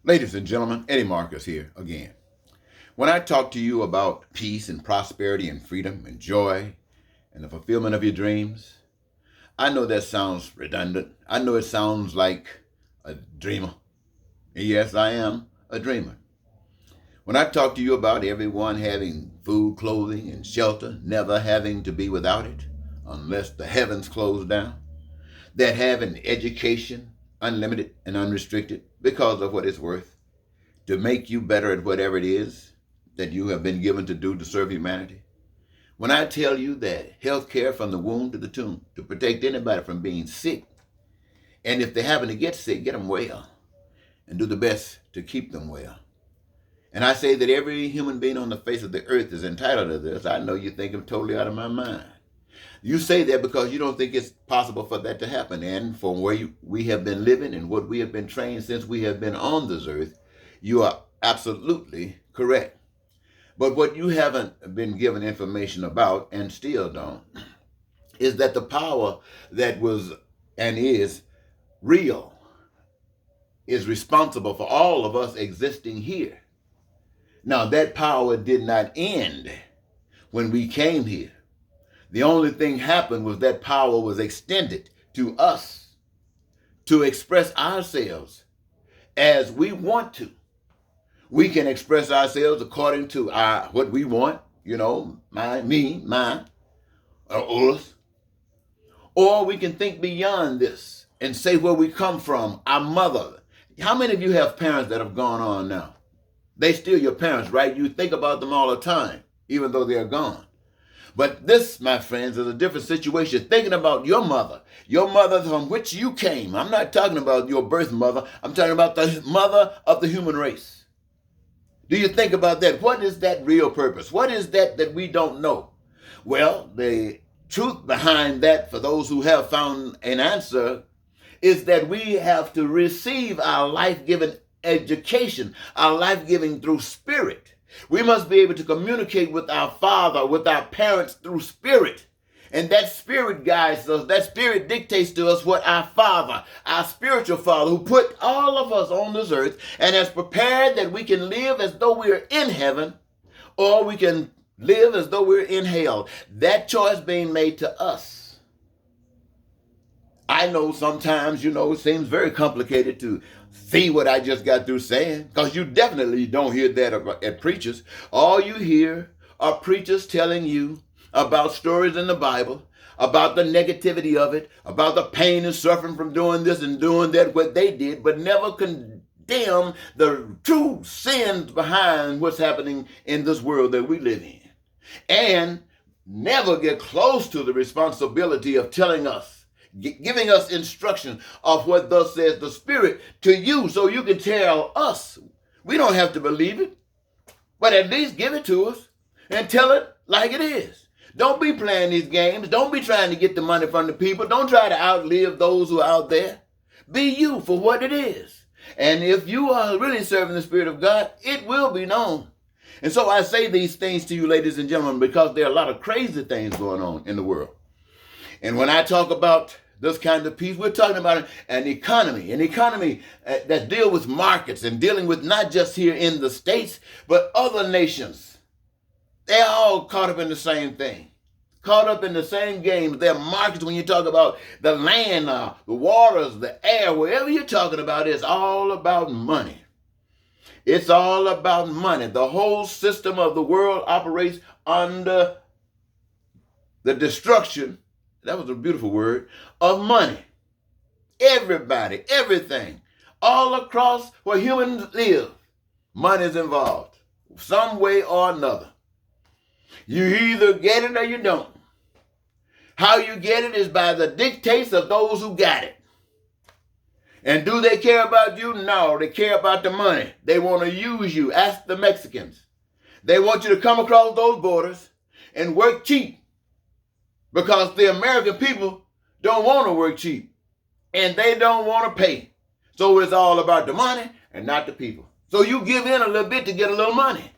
Ladies and gentlemen, Eddie Marcus here again. When I talk to you about peace and prosperity and freedom and joy and the fulfillment of your dreams, I know that sounds redundant. I know it sounds like a dreamer. Yes, I am a dreamer. When I talk to you about everyone having food, clothing, and shelter, never having to be without it unless the heavens close down, that have an education, unlimited and unrestricted, because of what it's worth, to make you better at whatever it is that you have been given to do to serve humanity. When I tell you that health care from the womb to the tomb, to protect anybody from being sick, and if they happen to get sick, get them well, and do the best to keep them well. And I say that every human being on the face of the earth is entitled to this. I know you think I'm totally out of my mind. You say that because you don't think it's possible for that to happen. And from where we have been living and what we have been trained since we have been on this earth, you are absolutely correct. But what you haven't been given information about, and still don't, is that the power that was and is real is responsible for all of us existing here. Now, that power did not end when we came here. The only thing happened was that power was extended to us to express ourselves as we want to. We can express ourselves according to what we want, mine, or us. Or we can think beyond this and say where we come from, our mother. How many of you have parents that have gone on now? They still your parents, right? You think about them all the time, even though they're gone. But this, my friends, is a different situation. Thinking about your mother from which you came. I'm not talking about your birth mother. I'm talking about the mother of the human race. Do you think about that? What is that real purpose? What is that we don't know? Well, the truth behind that, for those who have found an answer, is that we have to receive our life-giving education, our life-giving through spirit. We must be able to communicate with our Father, with our parents through spirit. And that spirit guides us. That spirit dictates to us what our Father, our spiritual Father, who put all of us on this earth and has prepared that we can live as though we're in heaven, or we can live as though we're in hell. That choice being made to us. I know sometimes, it seems very complicated to see what I just got through saying, because you definitely don't hear that at preachers. All you hear are preachers telling you about stories in the Bible, about the negativity of it, about the pain and suffering from doing this and doing that, what they did, but never condemn the true sins behind what's happening in this world that we live in. And never get close to the responsibility of telling us, giving us instruction of what thus says the Spirit to you, so you can tell us. We don't have to believe it, but at least give it to us and tell it like it is. Don't be playing these games. Don't be trying to get the money from the people. Don't try to outlive those who are out there. Be you for what it is. And if you are really serving the Spirit of God, it will be known. And so I say these things to you, ladies and gentlemen, because there are a lot of crazy things going on in the world. And when I talk about this kind of peace, we're talking about an economy that deals with markets and dealing with not just here in the States, but other nations. They're all caught up in the same thing, caught up in the same game. They're markets. When you talk about the land, the waters, the air, wherever you're talking about, it's all about money. It's all about money. The whole system of the world operates under the destruction, that was a beautiful word, of money. Everybody, everything, all across where humans live, money is involved, some way or another. You either get it or you don't. How you get it is by the dictates of those who got it. And do they care about you? No, they care about the money. They want to use you. Ask the Mexicans. They want you to come across those borders and work cheap, because the American people don't want to work cheap and they don't want to pay. So it's all about the money and not the people. So you give in a little bit to get a little money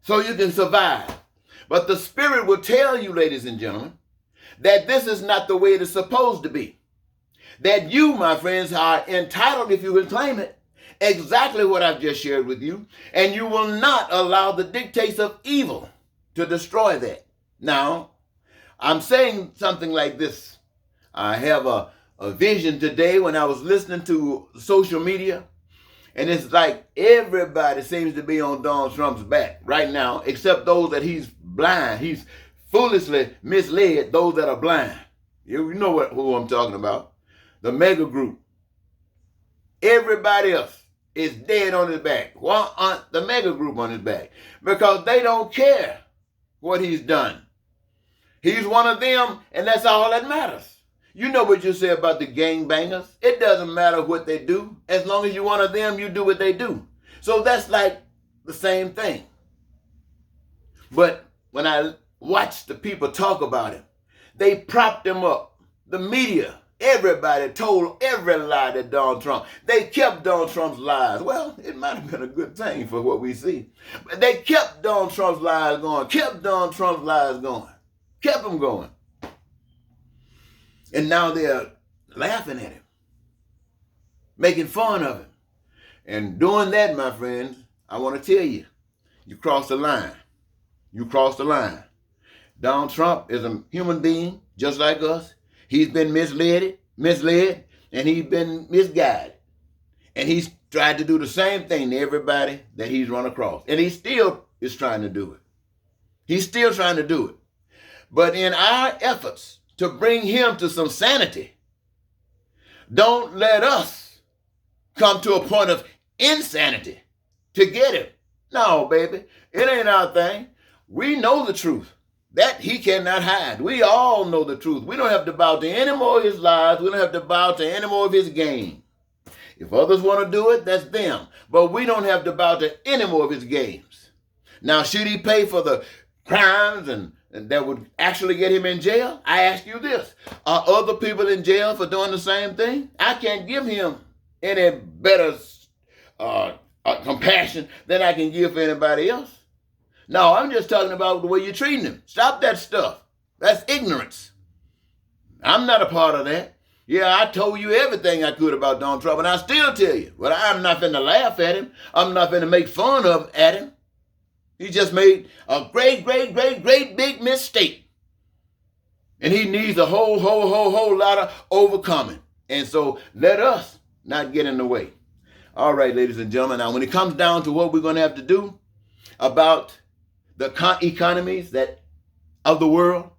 so you can survive. But the Spirit will tell you, ladies and gentlemen, that this is not the way it is supposed to be. That you, my friends, are entitled, if you will claim it, exactly what I've just shared with you, and you will not allow the dictates of evil to destroy that. Now, I'm saying something like this. I have a vision today when I was listening to social media, and it's like everybody seems to be on Donald Trump's back right now, except those that he's blind. He's foolishly misled those that are blind. You know who I'm talking about. The mega group. Everybody else is dead on his back. Well, the mega group on his back. Because they don't care what he's done. He's one of them, and that's all that matters. You know what you say about the gangbangers. It doesn't matter what they do. As long as you're one of them, you do what they do. So that's like the same thing. But when I watch the people talk about him, they propped him up. The media, everybody told every lie to Donald Trump. They kept Donald Trump's lies. Well, it might have been a good thing for what we see. But they kept Donald Trump's lies going, kept Donald Trump's lies going, kept them going. And now they're laughing at him, making fun of him. And doing that, my friends, I want to tell you, you crossed the line. You crossed the line. Donald Trump is a human being just like us. He's been misled, and he's been misguided. And he's tried to do the same thing to everybody that he's run across. And he still is trying to do it. He's still trying to do it. But in our efforts to bring him to some sanity, don't let us come to a point of insanity to get him. No, baby, it ain't our thing. We know the truth. That he cannot hide. We all know the truth. We don't have to bow to any more of his lies. We don't have to bow to any more of his game. If others want to do it, that's them. But we don't have to bow to any more of his games. Now, should he pay for the crimes and that would actually get him in jail? I ask you this. Are other people in jail for doing the same thing? I can't give him any better compassion than I can give for anybody else. No, I'm just talking about the way you're treating him. Stop that stuff. That's ignorance. I'm not a part of that. Yeah, I told you everything I could about Donald Trump, and I still tell you. But I'm not finna laugh at him. I'm not finna make fun at him. He just made a great big mistake. And he needs a whole lot of overcoming. And so let us not get in the way. All right, ladies and gentlemen. Now, when it comes down to what we're going to have to do about the economies of the world,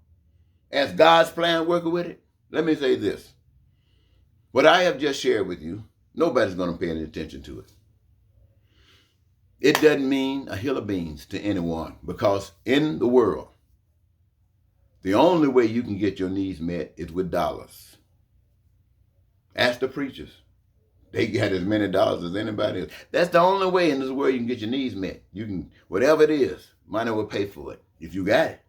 as God's plan working with it, let me say this. What I have just shared with you, nobody's going to pay any attention to it. It doesn't mean a hill of beans to anyone, because in the world, the only way you can get your needs met is with dollars. Ask the preachers. They got as many dollars as anybody else. That's the only way in this world you can get your needs met. You can, whatever it is, money will pay for it if you got it.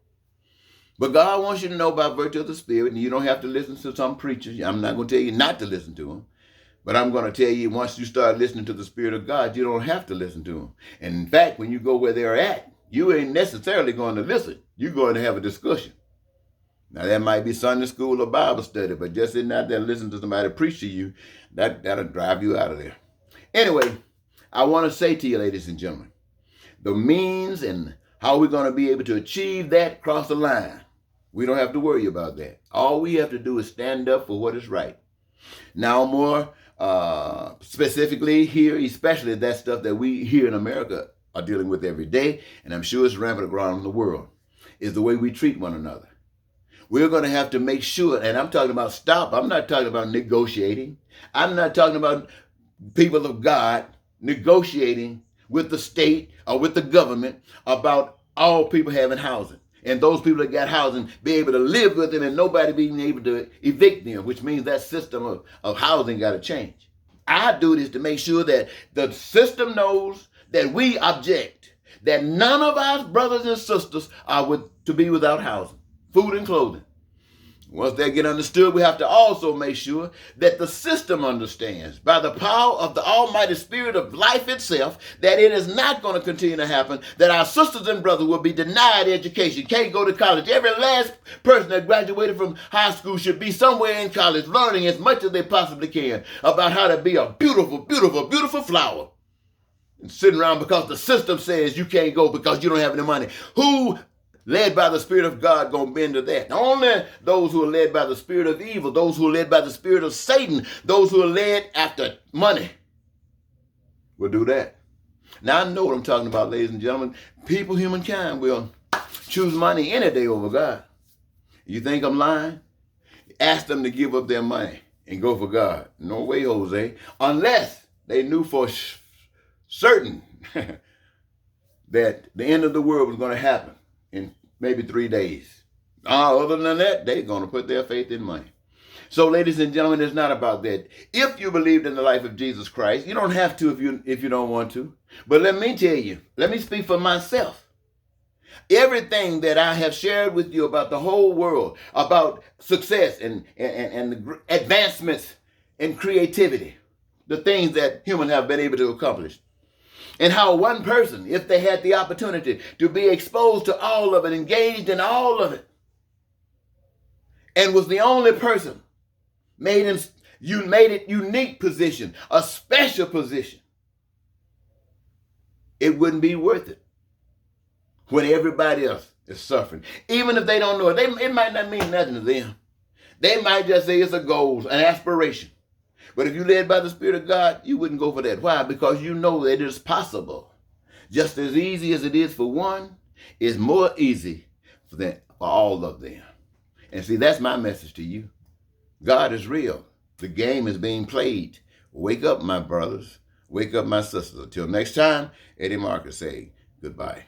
But God wants you to know by virtue of the Spirit, and you don't have to listen to some preachers. I'm not going to tell you not to listen to them. But I'm going to tell you, once you start listening to the Spirit of God, you don't have to listen to them. And in fact, when you go where they're at, you ain't necessarily going to listen. You're going to have a discussion. Now, that might be Sunday school or Bible study, but just sitting out there listening to somebody preach to you, that'll drive you out of there. Anyway, I want to say to you, ladies and gentlemen, the means and how we're going to be able to achieve that cross the line, we don't have to worry about that. All we have to do is stand up for what is right. Now, more specifically here, especially that stuff that we here in America are dealing with every day, and I'm sure it's rampant around the world, is the way we treat one another. We're going to have to make sure, and I'm talking about stop. I'm not talking about negotiating. I'm not talking about people of God negotiating with the state or with the government about all people having housing. And those people that got housing be able to live with them and nobody being able to evict them, which means that system of housing got to change. Our duty is to make sure that the system knows that we object, that none of our brothers and sisters are to be without housing, food and clothing. Once that get understood, we have to also make sure that the system understands by the power of the almighty spirit of life itself that it is not going to continue to happen, that our sisters and brothers will be denied education, can't go to college. Every last person that graduated from high school should be somewhere in college learning as much as they possibly can about how to be a beautiful, beautiful, beautiful flower. And sitting around because the system says you can't go because you don't have any money. Who led by the Spirit of God gonna bend to that? Only those who are led by the spirit of evil, those who are led by the spirit of Satan, those who are led after money will do that. Now I know what I'm talking about, ladies and gentlemen. People, humankind will choose money any day over God. You think I'm lying? Ask them to give up their money and go for God. No way, Jose. Unless they knew for certain that the end of the world was going to happen in maybe 3 days. Other than that, they're going to put their faith in money. So, ladies and gentlemen, it's not about that. If you believed in the life of Jesus Christ, you don't have to if you don't want to. But let me tell you, let me speak for myself. Everything that I have shared with you about the whole world, about success and the advancements in creativity, the things that humans have been able to accomplish, and how one person, if they had the opportunity to be exposed to all of it, engaged in all of it, and was the only person, made it unique position, a special position, it wouldn't be worth it when everybody else is suffering. Even if they don't know it, it might not mean nothing to them. They might just say it's a goal, an aspiration. But if you're led by the Spirit of God, you wouldn't go for that. Why? Because you know that it is possible. Just as easy as it is for one, it's more easy for all of them. And see, that's my message to you. God is real. The game is being played. Wake up, my brothers. Wake up, my sisters. Until next time, Eddie Marcus say goodbye.